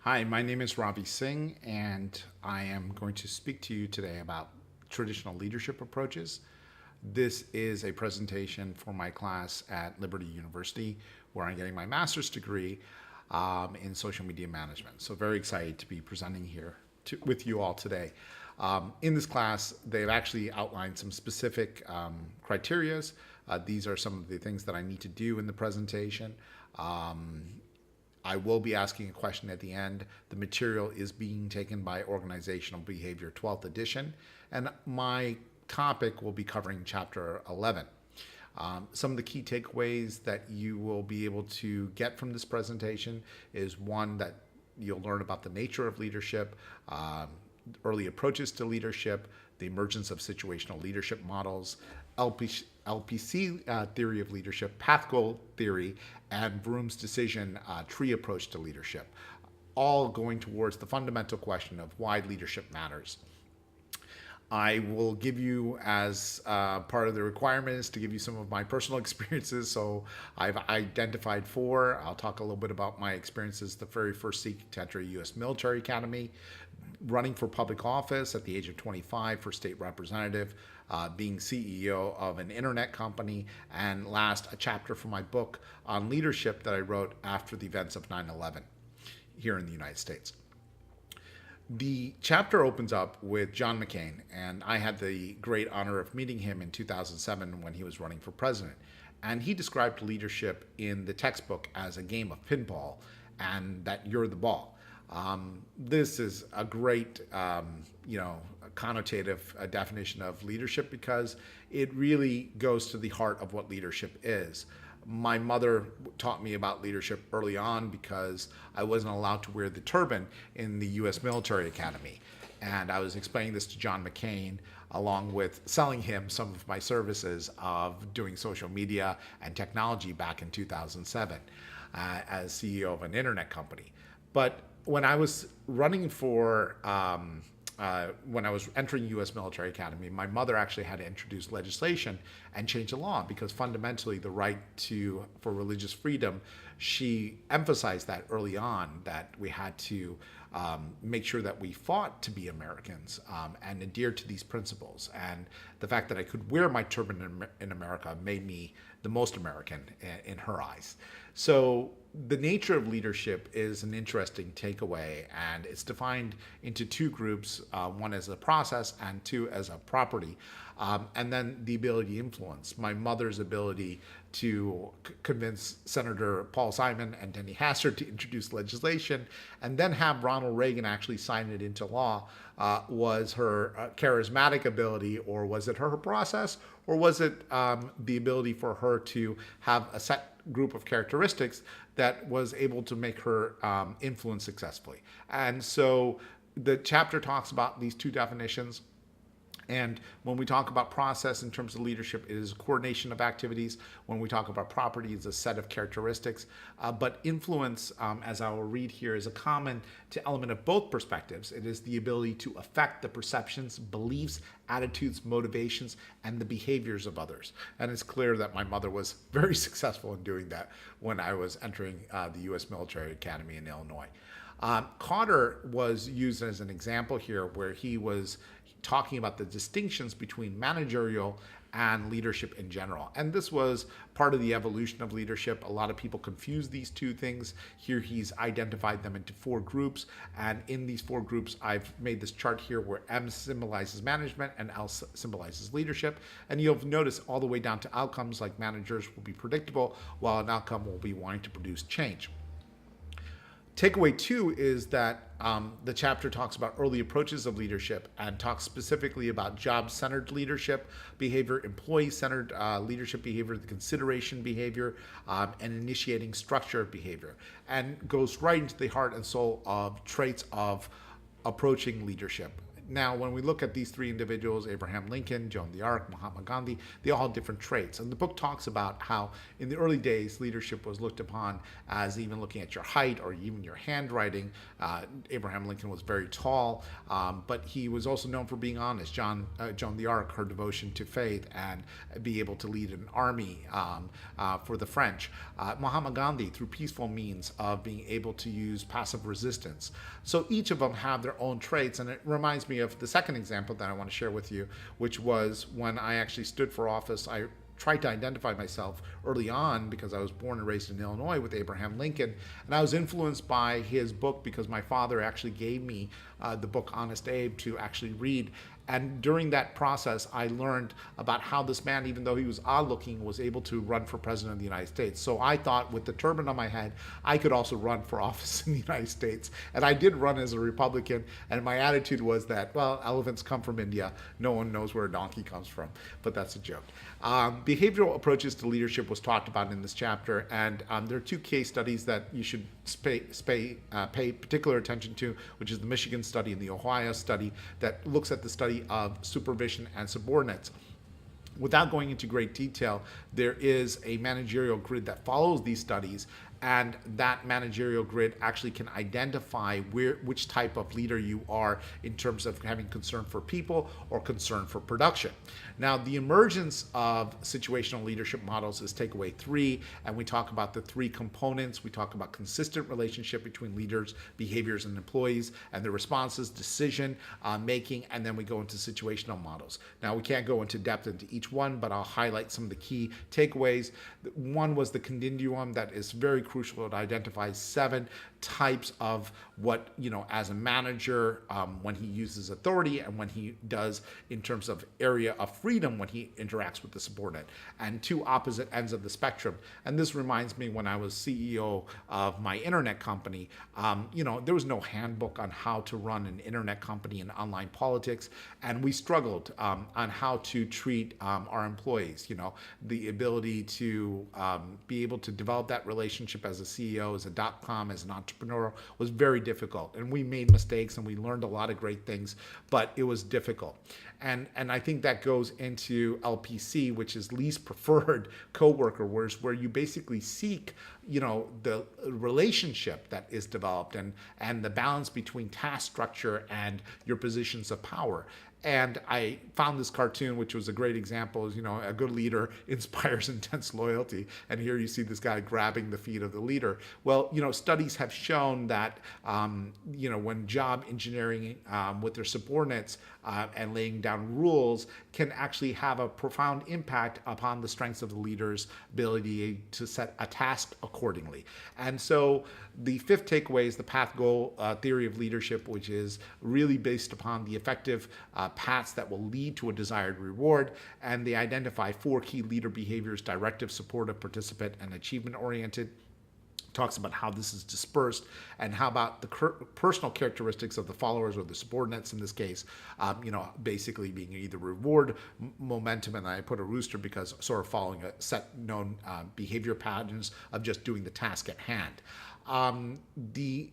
Hi, my name is Ravi Singh, and I am going to speak to you today about traditional leadership approaches. This is a presentation for my class at Liberty University, where I'm getting my master's degree in social media management. So, very excited to be presenting here with you all today. In this class, they've actually outlined some specific criterias. These are some of the things that I need to do in the presentation. I will be asking a question at the end. The material is being taken by Organizational Behavior 12th edition, and my topic will be covering chapter 11. Some of the key takeaways that you will be able to get from this presentation is one, that you'll learn about the nature of leadership, early approaches to leadership, the emergence of situational leadership models, LPC theory of leadership, path goal theory, and Vroom's decision tree approach to leadership, all going towards the fundamental question of why leadership matters. I will give you, as part of the requirements, to give you some of my personal experiences. So I've identified four. I'll talk a little bit about my experiences the very first seeking to enter a U.S. military academy, running for public office at the age of 25 for state representative, being CEO of an internet company, and last, a chapter from my book on leadership that I wrote after the events of 9/11 here in the United States. The chapter opens up with John McCain, and I had the great honor of meeting him in 2007 when he was running for president. And he described leadership in the textbook as a game of pinball, and that you're the ball. This is a great, connotative definition of leadership, because it really goes to the heart of what leadership is. My mother taught me about leadership early on because I wasn't allowed to wear the turban in the U.S. military academy. And I was explaining this to John McCain, along with selling him some of my services of doing social media and technology back in 2007 as CEO of an internet company. But when I was running for when I was entering U.S. military academy, my mother actually had to introduce legislation and change the law, because fundamentally the right for religious freedom, she emphasized that early on, that we had to make sure that we fought to be Americans and adhere to these principles. And the fact that I could wear my turban in America made me the most American in her eyes. So the nature of leadership is an interesting takeaway, and it's defined into two groups, one as a process and two as a property. And then the ability to influence. My mother's ability to convince Senator Paul Simon and Denny Hastert to introduce legislation and then have Ronald Reagan actually sign it into law was her charismatic ability, or was it her process, or was it the ability for her to have a set group of characteristics that was able to make her influence successfully? And so the chapter talks about these two definitions. And when we talk about process in terms of leadership, it is coordination of activities. When we talk about property, it's a set of characteristics. But influence, as I will read here, is a common element of both perspectives. It is the ability to affect the perceptions, beliefs, attitudes, motivations, and the behaviors of others. And it's clear that my mother was very successful in doing that when I was entering the U.S. Military Academy in Illinois. Cotter was used as an example here, where he was talking about the distinctions between managerial and leadership in general. And this was part of the evolution of leadership. A lot of people confuse these two things. Here he's identified them into four groups. And in these four groups, I've made this chart here where M symbolizes management and L symbolizes leadership. And you'll notice all the way down to outcomes, like managers will be predictable, while an outcome will be wanting to produce change. Takeaway two is that the chapter talks about early approaches of leadership and talks specifically about job-centered leadership behavior, employee-centered leadership behavior, the consideration behavior, and initiating structure behavior, and goes right into the heart and soul of traits of approaching leadership. Now, when we look at these three individuals, Abraham Lincoln, Joan of Arc, Mahatma Gandhi, they all have different traits. And the book talks about how in the early days, leadership was looked upon as even looking at your height or even your handwriting. Abraham Lincoln was very tall, but he was also known for being honest. Joan of Arc, her devotion to faith and be able to lead an army for the French. Mahatma Gandhi, through peaceful means of being able to use passive resistance. So each of them have their own traits, and it reminds me of the second example that I want to share with you, which was when I actually stood for office. I tried to identify myself early on because I was born and raised in Illinois with Abraham Lincoln, and I was influenced by his book because my father actually gave me the book Honest Abe to actually read. And during that process, I learned about how this man, even though he was odd looking, was able to run for president of the United States. So I thought with the turban on my head, I could also run for office in the United States. And I did run as a Republican. And my attitude was that, well, elephants come from India. No one knows where a donkey comes from. But that's a joke. Behavioral approaches to leadership was talked about in this chapter. And there are two case studies that you should pay particular attention to, which is the Michigan study and the Ohio study that looks at the study of supervision and subordinates. Without going into great detail, there is a managerial grid that follows these studies, and that managerial grid actually can identify which type of leader you are in terms of having concern for people or concern for production. Now, the emergence of situational leadership models is takeaway 3, and we talk about the 3 components. We talk about consistent relationship between leaders, behaviors, and employees, and the responses, decision making, and then we go into situational models. Now, we can't go into depth into each one, but I'll highlight some of the key takeaways. One was the continuum that is very crucial. It identifies 7 types of what, as a manager, when he uses authority and when he does in terms of area of freedom when he interacts with the subordinate, and 2 opposite ends of the spectrum. And this reminds me when I was CEO of my internet company, there was no handbook on how to run an internet company in online politics, and we struggled on how to treat our employees. The ability to be able to develop that relationship as a CEO, as a .com, as an entrepreneur was very difficult, and we made mistakes and we learned a lot of great things, but it was difficult. And I think that goes into LPC, which is least preferred coworker, where you basically seek, the relationship that is developed and the balance between task structure and your positions of power. And I found this cartoon, which was a great example, a good leader inspires intense loyalty. And here you see this guy grabbing the feet of the leader. Well, studies have shown that, when job engineering with their subordinates and laying down rules can actually have a profound impact upon the strengths of the leader's ability to set a task accordingly. And so the 5th takeaway is the path goal theory of leadership, which is really based upon the effective paths that will lead to a desired reward. And they identify 4 key leader behaviors: directive, supportive, participant, and achievement-oriented. Talks about how this is dispersed and how about the personal characteristics of the followers or the subordinates in this case, basically being either reward momentum, and I put a rooster because sort of following a set known behavior patterns of just doing the task at hand. The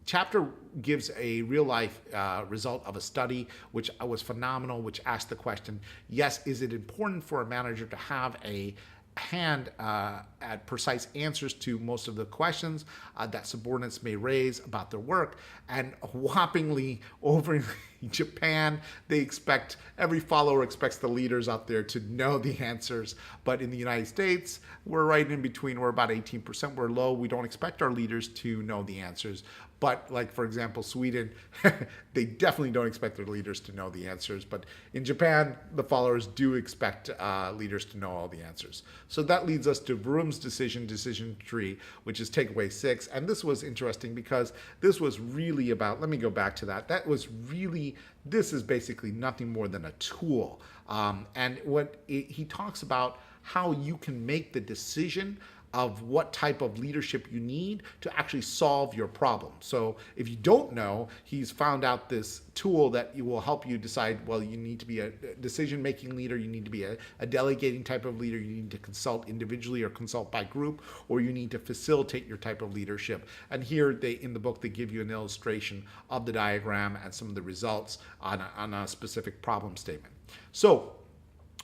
chapter gives a real life result of a study which was phenomenal, which asked the question, yes, is it important for a manager to have a hand at precise answers to most of the questions that subordinates may raise about their work? And whoppingly over in Japan, every follower expects the leaders out there to know the answers. But in the United States, we're right in between. We're about 18%. We're low. We don't expect our leaders to know the answers. But like, for example, Sweden, they definitely don't expect their leaders to know the answers. But in Japan, the followers do expect leaders to know all the answers. So that leads us to Vroom's decision tree, which is takeaway 6. And this was interesting because this was really about, let me go back to that. This is basically nothing more than a tool. And he talks about how you can make the decision of what type of leadership you need to actually solve your problem. So if you don't know, he's found out this tool that will help you decide, well, you need to be a decision-making leader, you need to be a delegating type of leader, you need to consult individually or consult by group, or you need to facilitate your type of leadership. And here in the book, they give you an illustration of the diagram and some of the results on a specific problem statement. So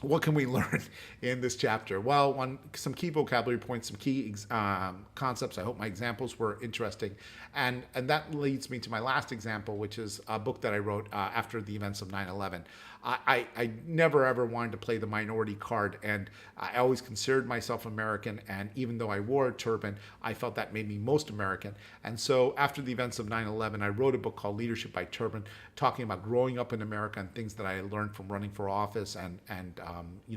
what can we learn in this chapter? Well, some key vocabulary points, some key concepts. I hope my examples were interesting. And that leads me to my last example, which is a book that I wrote after the events of 9/11. I never ever wanted to play the minority card, and I always considered myself American, and even though I wore a turban, I felt that made me most American. And so after the events of 9/11, I wrote a book called Leadership by Turban, talking about growing up in America and things that I learned from running for office and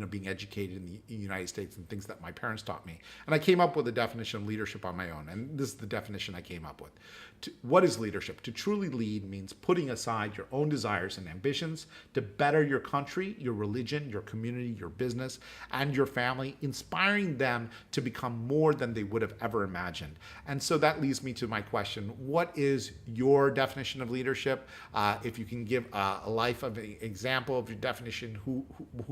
being educated in the United States and things that my parents taught me. And I came up with a definition of leadership on my own, and this is the definition I came up with. What is leadership? To truly lead means putting aside your own desires and ambitions to better your country, your religion, your community, your business, and your family, inspiring them to become more than they would have ever imagined. And so that leads me to my question: what is your definition of leadership? If you can give a life of an example of your definition, who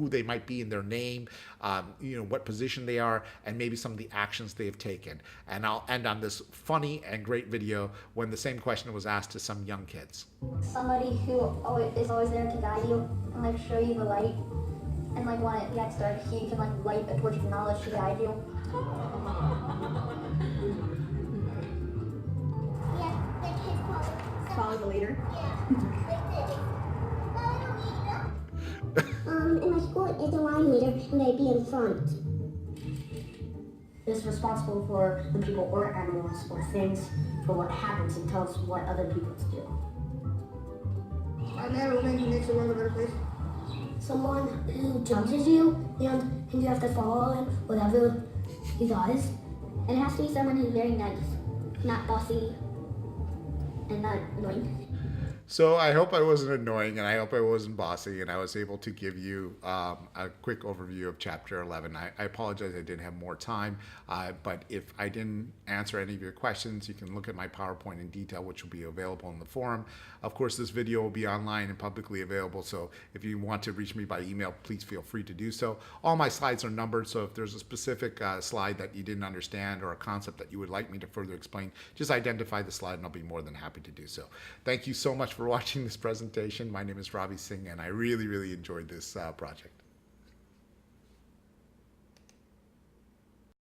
they might be in their name, what position they are, and maybe some of the actions they have taken. And I'll end on this funny and great video when the same question was asked to some young kids. Somebody who is always there to guide you and like show you the light, and like when it gets dark, he can like light a torch of knowledge to guide you. Yeah, like his Follow the leader. In my school, it's a line leader, and they'd be in front. Is responsible for the people or animals or things for what happens and tells what other people to do. And that will make you makes the world a better place. Someone who judges you, and you have to follow him, whatever he does. And it has to be someone who's very nice, not bossy, and not annoying. So I hope I wasn't annoying, and I hope I wasn't bossy, and I was able to give you a quick overview of Chapter 11. I apologize I didn't have more time, but if I didn't answer any of your questions, you can look at my PowerPoint in detail, which will be available in the forum. Of course, this video will be online and publicly available, so if you want to reach me by email, please feel free to do so. All my slides are numbered, so if there's a specific slide that you didn't understand or a concept that you would like me to further explain, just identify the slide and I'll be more than happy to do so. Thank you so much for watching this presentation. My name is Ravi Singh, and I really, really enjoyed this project.